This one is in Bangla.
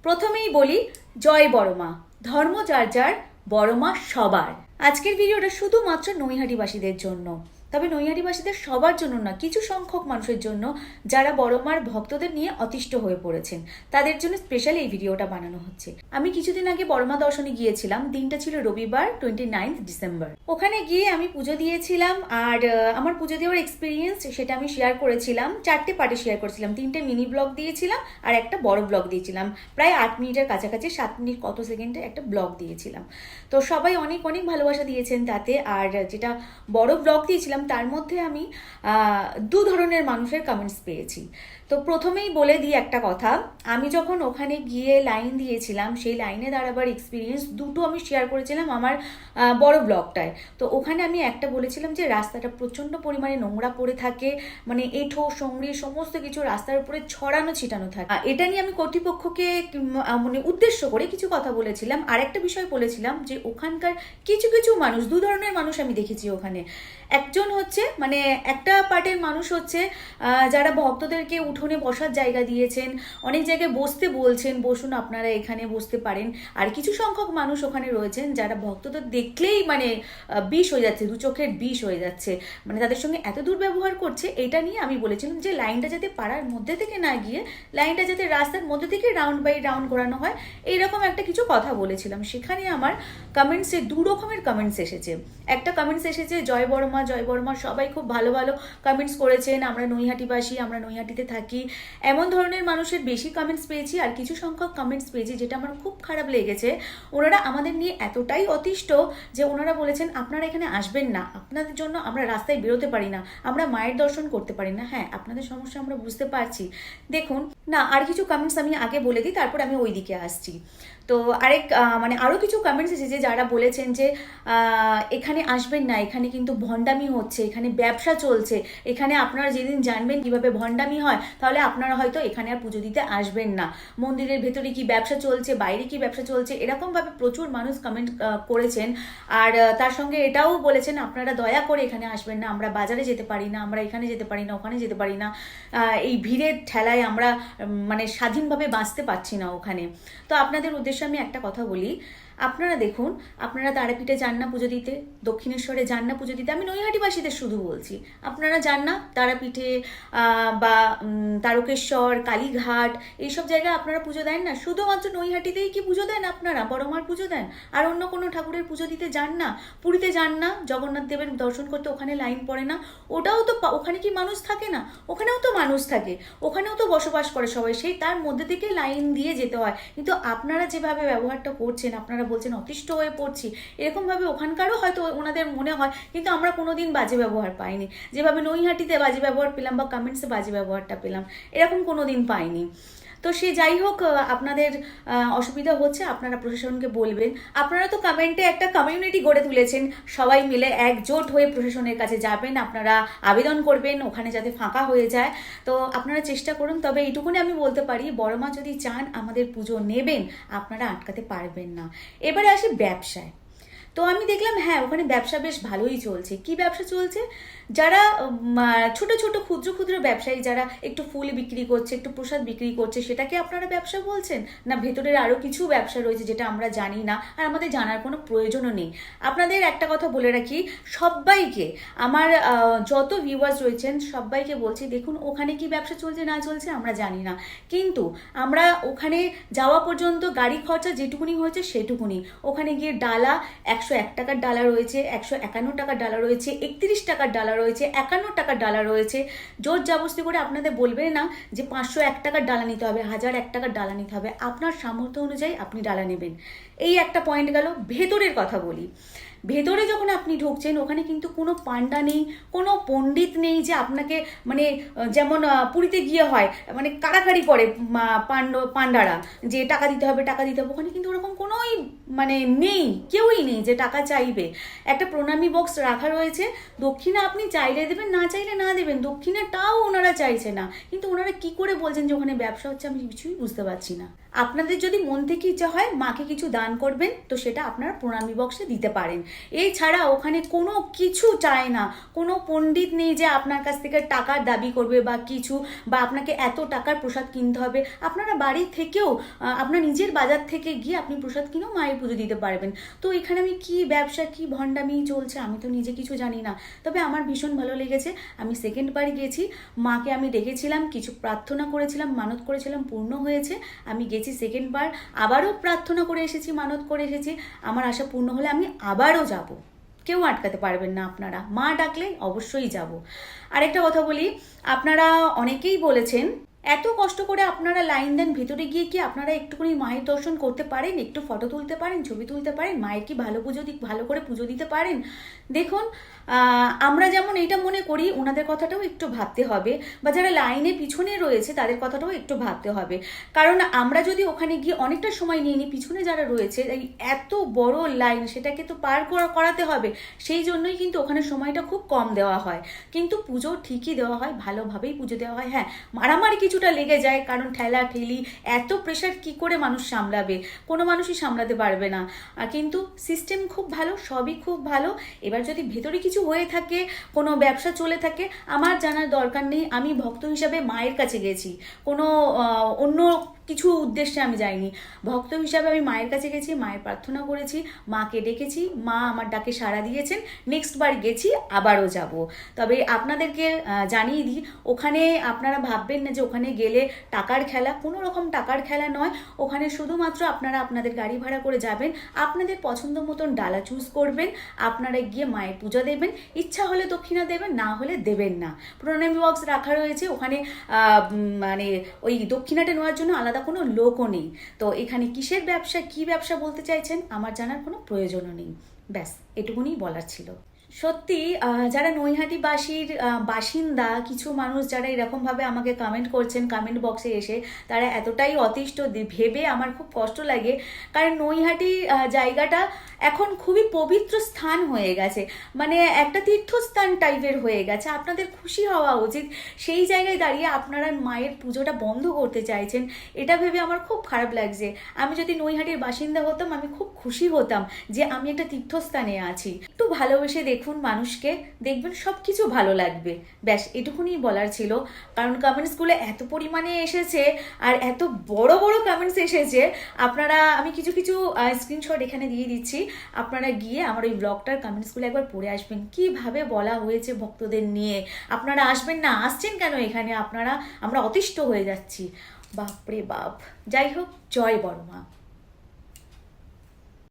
প্রথমেই বলি জয় বড়মা, ধর্ম যার যার, বড়মা সবার। আজকের ভিডিওটা শুধুমাত্র নৈহাটিবাসীদের জন্য, তবে নৈহাটিবাসীদের সবার জন্য না, কিছু সংখ্যক মানুষের জন্য যারা বড়মার ভক্তদের নিয়ে অতিষ্ঠ হয়ে পড়েছেন, তাদের জন্য স্পেশালি এই ভিডিওটা বানানো হচ্ছে। আমি কিছুদিন আগে বড়মা দর্শনে গিয়েছিলাম, দিনটা ছিল রবিবার 29 ডিসেম্বর। ওখানে গিয়ে আমি পুজো দিয়েছিলাম, আর আমার পুজো দেওয়ার এক্সপিরিয়েন্স সেটা আমি শেয়ার করেছিলাম, 4টে পার্টে শেয়ার করেছিলাম। 3টে মিনি ব্লগ দিয়েছিলাম আর একটা বড় ব্লগ দিয়েছিলাম, প্রায় 8 মিনিটের কাছাকাছি, 7 মিনিট কত সেকেন্ডে একটা ব্লগ দিয়েছিলাম। তো সবাই অনেক অনেক ভালোবাসা দিয়েছেন তাতে। আর যেটা বড় ব্লগ দিয়েছিলাম তার মধ্যে আমি দু ধরনের মানুষের কমেন্টস পেয়েছি। তো প্রথমেই বলে দিই একটা কথা, আমি যখন ওখানে গিয়ে লাইন দিয়েছিলাম, সেই লাইনে দাঁড়াবার এক্সপিরিয়েন্স দুটো আমি শেয়ার করেছিলাম আমার বড় ব্লগটায়। তো ওখানে আমি একটা বলেছিলাম যে রাস্তাটা প্রচণ্ড পরিমাণে নোংরা পড়ে থাকে, মানে এঁঠো সঙ্গড়ি সমস্ত কিছু রাস্তার উপরে ছড়ানো ছিটানো থাকে। এটা নিয়ে আমি কর্তৃপক্ষকে মানে উদ্দেশ্য করে কিছু কথা বলেছিলাম। আর একটা বিষয় বলেছিলাম যে ওখানকার কিছু কিছু মানুষ, দু ধরনের মানুষ আমি দেখেছি ওখানে। একজন হচ্ছে মানে একটা পার্টের মানুষ হচ্ছে যারা ভক্তদেরকে উঠোনে বসার জায়গা দিয়েছেন, অনেক জায়গায় বসতে বলছেন, বসুন আপনারা এখানে বসতে পারেন। আর কিছু সংখ্যক মানুষ ওখানে রয়েছেন যারা ভক্তদের দেখলেই মানে বিষ হয়ে যাচ্ছে, দু চোখের বিষ হয়ে যাচ্ছে, মানে তাদের সঙ্গে এত দুর্ব্যবহার করছে। এটা নিয়ে আমি বলেছিলাম যে লাইনটা যাতে পাড়ার মধ্যে থেকে না গিয়ে লাইনটা যাতে রাস্তার মধ্যে থেকে রাউন্ড বাই রাউন্ড ঘোরানো হয়, এইরকম একটা কিছু কথা বলেছিলাম। সেখানে আমার কমেন্টসে দু রকমের কমেন্টস এসেছে। একটা কমেন্টস এসেছে জয় বড়মা, জয় বড়মা, সবাই খুব ভালো ভালো কমেন্টস করেছেন, আমরা নৈহাটিবাসী, আমরা নৈহাটিতে থাকি, এমন ধরনের মানুষের বেশি কমেন্টস পেয়েছি। আর কিছু সংখ্যক কমেন্টস পেয়েছি যেটা আমার খুব খারাপ লেগেছে, ওনারা আমাদের নিয়ে এতটাই অতিষ্ঠ যে ওনারা বলেছেন আপনারা এখানে আসবেন না, আপনাদের জন্য আমরা রাস্তায় বেরোতে পারি না, আমরা মায়ের দর্শন করতে পারি না। হ্যাঁ, আপনাদের সমস্যা আমরা বুঝতে পারছি। দেখুন না, আর কিছু কমেন্টস আমি আগে বলে দিই, তারপর আমি ওই দিকে আসছি। তো মানে আরও কিছু কমেন্টস এসেছে যারা বলেছেন যে এখানে আসবেন না, এখানে কিন্তু ভণ্ডামি হচ্ছে, এখানে ব্যবসা চলছে, এখানে আপনারা যেদিন জানবেন কিভাবে ভণ্ডামি হয় তাহলে আপনারা হয়তো এখানে আর পুজো দিতে আসবেন না। মন্দিরের ভেতরে কি ব্যবসা চলছে, বাইরে কি ব্যবসা চলছে, এরকমভাবে প্রচুর মানুষ কমেন্ট করেছেন। আর তার সঙ্গে এটাও বলেছেন আপনারা দয়া করে এখানে আসবেন না, আমরা বাজারে যেতে পারি না, আমরা এখানে যেতে পারি না, ওখানে যেতে পারি না, এই ভিড়ের ঠেলায় আমরা মানে স্বাধীনভাবে বাঁচতে পারছি না ওখানে। তো আপনাদের উদ্দেশ্যে আমি একটা কথা বলি, আপনারা দেখুন, আপনারা তারাপীঠে যান না পুজো দিতে, দক্ষিণেশ্বরে যান না পুজো দিতে, আমি নৈহাটিবাসীদের শুধু বলছি, আপনারা যান না তারাপীঠে বা তারকেশ্বর, কালীঘাট, এইসব জায়গায় আপনারা পুজো দেন না? শুধুমাত্র নৈহাটিতেই কি পুজো দেন আপনারা? বড়মার পুজো দেন, আর অন্য কোনো ঠাকুরের পুজো দিতে যান না? পুরীতে যান না জগন্নাথ দেবের দর্শন করতে, ওখানে লাইন পড়ে না? ওটাও তো, ওখানে কি মানুষ থাকে না? ওখানেও তো মানুষ থাকে, ওখানেও তো বসবাস করে সবাই, সেই তার মধ্যে থেকে লাইন দিয়ে যেতে হয়। কিন্তু আপনারা যেভাবে ব্যবহারটা করছেন, আপনারা বলছেন অতিষ্ঠ হয়ে পড়ছি, এরকমভাবে ওখানকারও হয়তো ওনাদের মনে হয়, কিন্তু আমরা কোনোদিন বাজে ব্যবহার পাইনি। যেভাবে নৈহাটিতে বাজে ব্যবহার পেলাম বা কমেন্টসে বাজে ব্যবহারটা পেলাম, এরকম কোনোদিন পাইনি। তো সে যাই হোক, আপনাদের অসুবিধা হচ্ছে আপনারা প্রশাসনকে বলবেন। আপনারা তো কমেন্টে একটা কমিউনিটি গড়ে তুলেছেন, সবাই মিলে একজোট হয়ে প্রশাসনের কাছে যাবেন, আপনারা আবেদন করবেন ওখানে যাতে ফাঁকা হয়ে যায়। তো আপনারা চেষ্টা করুন। তবে এইটুকুনি আমি বলতে পারি, বড়মা যদি চান আমাদের পুজো নেবেন, আপনারা আটকাতে পারবেন না। এবারে আসি ব্যবসায়। তো আমি দেখলাম হ্যাঁ, ওখানে ব্যবসা বেশ ভালোই চলছে। কি ব্যবসা চলছে? যারা ছোট ছোট ক্ষুদ্র ক্ষুদ্র ব্যবসায়ী, যারা একটু ফুল বিক্রি করছে, একটু প্রসাদ বিক্রি করছে, সেটাকে আপনারা ব্যবসা বলছেন? না ভেতরের আরও কিছু ব্যবসা রয়েছে যেটা আমরা জানি না, আর আমাদের জানার কোনো প্রয়োজনও নেই। আপনাদের একটা কথা বলে রাখি, সবাইকে, আমার যত ভিউয়ার্স রয়েছেন সবাইকে বলছি, দেখুন ওখানে কি ব্যবসা চলছে না চলছে আমরা জানি না, কিন্তু আমরা ওখানে যাওয়া পর্যন্ত গাড়ি খরচা যেটুকুনি হয়েছে সেটুকুনি। ওখানে গিয়ে ডালা 101 টাকার ডালা রয়েছে, 151 টাকার ডালা রয়েছে, 31 টাকার ডালা রয়েছে, 51 টাকার ডালা রয়েছে। জোর জবরদস্তি করে আপনাদের বলবে না যে 501 টাকার ডালা নিতে হবে, 1001 টাকার ডালা নিতে হবে, আপনার সামর্থ্য অনুযায়ী আপনি ডালা নেবেন। এই একটা পয়েন্ট গেল। ভেতরের কথা বলি, ভেতরে যখন আপনি ঢুকছেন ওখানে কিন্তু কোনো পান্ডা নেই, কোনো পণ্ডিত নেই যে আপনাকে মানে যেমন পুরীতে গিয়ে হয় মানে কাড়াকাড়ি করে পান্ডারা যে টাকা দিতে হবে টাকা দিতে হবে, ওখানে কিন্তু ওরকম কোনোই মানে নেই, কেউই নেই যে টাকা চাইবে। একটা প্রণামী বক্স রাখা রয়েছে, দক্ষিণা আপনি চাইলে দেবেন, না চাইলে না দেবেন, দক্ষিণাটাও ওনারা চাইছে না। কিন্তু ওনারা কি করে বলছেন যে ওখানে ব্যবসা হচ্ছে, আমি কিছুই বুঝতে পারছি না। আপনাদের যদি মন থেকে ইচ্ছা হয় মাকে কিছু দান করবেন, তো সেটা আপনারা প্রণামী বক্সে দিতে পারেন, এছাড়া ওখানে কোনো কিছু চায় না, কোনো পণ্ডিত নেই যে আপনার কাছ থেকে টাকার দাবি করবে বা কিছু, বা আপনাকে এত টাকার প্রসাদ কিনতে হবে। আপনারা বাড়ি থেকেও আপনার নিজের বাজার থেকে গিয়ে আপনি প্রসাদ কিনেও মায়ের পুজো দিতে পারবেন। তো এখানে আমি কি ব্যবসা কি ভণ্ডামি চলছে আমি তো নিজে কিছু জানি না, তবে আমার ভীষণ ভালো লেগেছে। আমি সেকেন্ড বার গেছি, মাকে আমি ডেকেছিলাম, কিছু প্রার্থনা করেছিলাম, মানত করেছিলাম, পূর্ণ হয়েছে। আমি গেছি সেকেন্ড বার, আবারও প্রার্থনা করে এসেছি, মানত করে এসেছি। আমার আশা পূর্ণ হলে আমি আবারও যাব, কেউ আটকাতে পারবেন না। আপনারা মা ডাকলে অবশ্যই যাব। আরেকটা কথা বলি, আপনারা অনেকেই বলেছেন এত কষ্ট করে আপনারা লাইন দেন, ভেতরে গিয়ে কি আপনারা একটুখানি মায়ের দর্শন করতে পারেন, একটু ফটো তুলতে পারেন, ছবি তুলতে পারেন, মায়ের কি ভালো করে পুজো দিতে পারেন? দেখুন, আমরা যেমন এইটা মনে করি, ওনাদের কথাটাও একটু ভাবতে হবে, বা যারা লাইনে পিছনে রয়েছে তাদের কথাটাও একটু ভাবতে হবে। কারণ আমরা যদি ওখানে গিয়ে অনেকটা সময় নিয়ে নিই, পিছনে যারা রয়েছে এই এত বড় লাইন সেটাকে তো পার করাতে হবে, সেই জন্যই কিন্তু ওখানে সময়টা খুব কম দেওয়া হয়। কিন্তু পুজো ঠিকই দেওয়া হয়, ভালোভাবেই পুজো দেওয়া হয়। হ্যাঁ, মারামারি কিছুটা লেগে যায়, কারণ ঠেলা ঠেলি এত প্রেশার কি করে মানুষ সামলাবে, কোনো মানুষই সামলাতে পারবে না। কিন্তু সিস্টেম খুব ভালো, সবই খুব ভালো। এবার যদি ভেতরে কিছু হয়ে থাকে, কোনো ব্যবসা চলে থাকে, আমার জানার দরকার নেই। আমি ভক্ত হিসাবে মায়ের কাছে গেছি, কোনো অন্য কিছু উদ্দেশ্যে আমি যাইনি। ভক্ত হিসাবে আমি মায়ের কাছে গেছি, মায়ের প্রার্থনা করেছি, মাকে ডেকেছি, মা আমার ডাকে সাড়া দিয়েছেন। নেক্সট বার গেছি, আবারও যাব। তবে আপনাদেরকে জানিয়ে দিই, ওখানে আপনারা ভাববেন না যে ওখানে গেলে টাকার খেলা, কোনো রকম টাকার খেলা নয়। ওখানে শুধুমাত্র আপনারা আপনাদের গাড়ি ভাড়া করে যাবেন, আপনাদের পছন্দ মতন ডালা চুজ করবেন, আপনারা গিয়ে মায়ের পূজা দেবেন, ইচ্ছা হলে দক্ষিণা দেবেন, না হলে দেবেন না। প্রণামী বক্স রাখা রয়েছে ওখানে, মানে ওই দক্ষিণাটা নেওয়ার জন্য আলাদা কোনো লোকও নেই। তো এখানে কিসের ব্যবসা, কি ব্যবসা বলতে চাইছেন আমার জানার কোনো প্রয়োজনও নেই। ব্যাস এটুকুনি বলার ছিল। সত্যি যারা নৈহাটিবাসীর বাসিন্দা, কিছু মানুষ যারা এরকমভাবে আমাকে কমেন্ট করছেন কমেন্ট বক্সে এসে, তারা এতটাই অতিষ্ঠ ভেবে আমার খুব কষ্ট লাগে। কারণ নৈহাটি জায়গাটা এখন খুবই পবিত্র স্থান হয়ে গেছে, মানে একটা তীর্থস্থান টাইপের হয়ে গেছে। আপনাদের খুশি হওয়া উচিত। সেই জায়গায় দাঁড়িয়ে আপনারা মায়ের পুজোটা বন্ধ করতে চাইছেন, এটা ভেবে আমার খুব খারাপ লাগছে। আমি যদি নৈহাটির বাসিন্দা হতাম, আমি খুব খুশি হতাম যে আমি একটা তীর্থস্থানে আছি। একটু ভালোবেসে দেখুন মানুষকে, দেখবেন সব কিছু ভালো লাগবে। ব্যাস এটুকুনি বলার ছিল। কারণ কমেন্টসগুলো এত পরিমাণে এসেছে, আর এত বড় বড় কমেন্টস এসেছে। আপনারা, আমি কিছু কিছু স্ক্রিনশট এখানে দিয়ে দিচ্ছি, আপনারা গিয়ে আমার ওই ব্লগটার কমেন্টসগুলো একবার পড়ে আসবেন, কিভাবে বলা হয়েছে ভক্তদের নিয়ে। আপনারা আসবেন না, আসছেন কেন এখানে আপনারা? আমরা অতিষ্ঠ হয়ে যাচ্ছি, বাপরে বাপ। যাই হোক, জয় বড় মা।